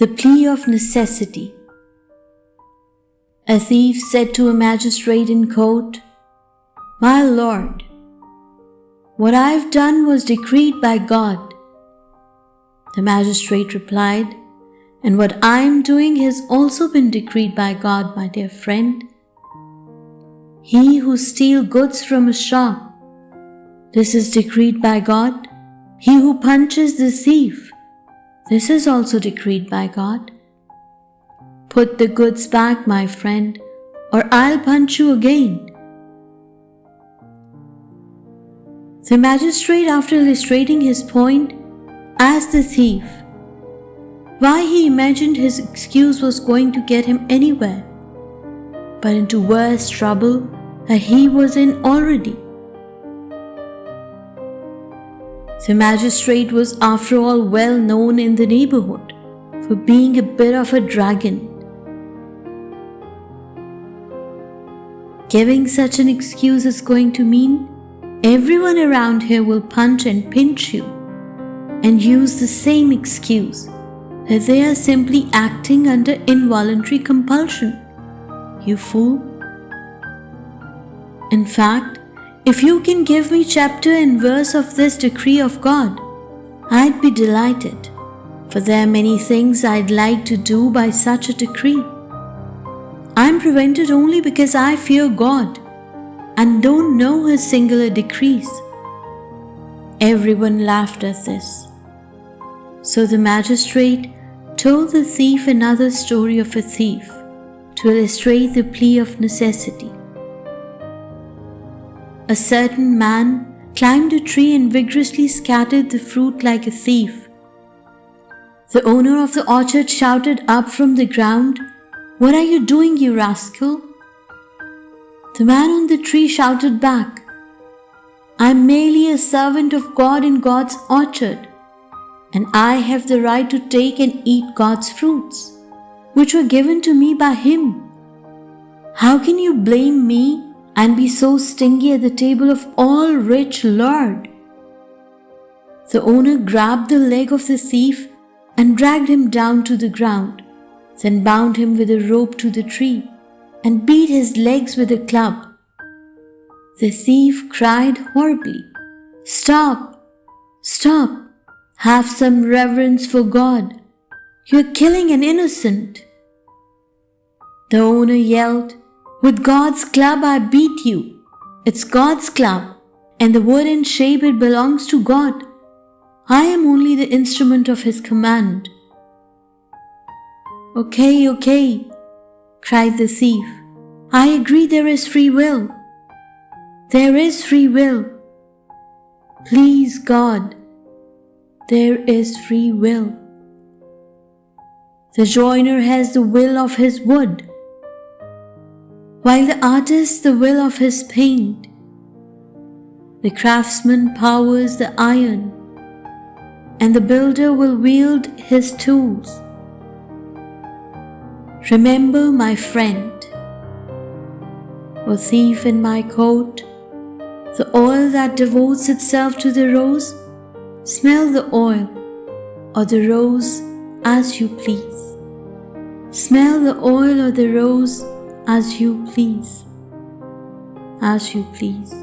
The plea of necessity. A thief said to a magistrate in court, "My lord, what I have done was decreed by God." The magistrate replied, "And what I am doing has also been decreed by God, my dear friend. He who steals goods from a shop, this is decreed by God. He who punches the thief, this is also decreed by God. Put the goods back, my friend, or I'll punch you again." The magistrate, after illustrating his point, asked the thief why he imagined his excuse was going to get him anywhere, but into worse trouble that he was in already. The magistrate was, after all, well known in the neighborhood for being a bit of a dragon. Giving such an excuse is going to mean everyone around here will punch and pinch you and use the same excuse that they are simply acting under involuntary compulsion. You fool! In fact, if you can give me chapter and verse of this decree of God, I'd be delighted, for there are many things I'd like to do by such a decree. I'm prevented only because I fear God and don't know His singular decrees. Everyone laughed at this. So the magistrate told the thief another story of a thief to illustrate the plea of necessity. A certain man climbed a tree and vigorously scattered the fruit like a thief. The owner of the orchard shouted up from the ground, "What are you doing, you rascal?" The man on the tree shouted back, "I'm merely a servant of God in God's orchard, and I have the right to take and eat God's fruits, which were given to me by Him. How can you blame me and be so stingy at the table of all rich Lord?" The owner grabbed the leg of the thief and dragged him down to the ground, then bound him with a rope to the tree and beat his legs with a club. The thief cried horribly, "Stop! Stop! Have some reverence for God. You're killing an innocent." The owner yelled, "With God's club I beat you. It's God's club, and the wood and shape it belongs to God. I am only the instrument of His command." Okay, cried the thief. "I agree there is free will. There is free will. Please God, there is free will. The joiner has the will of his wood, while the artist the will of his paint. The craftsman powers the iron, and the builder will wield his tools. Remember, my friend, O thief in my coat, the oil that devotes itself to the rose, smell the oil or the rose as you please. Smell the oil or the rose as you please. As you please.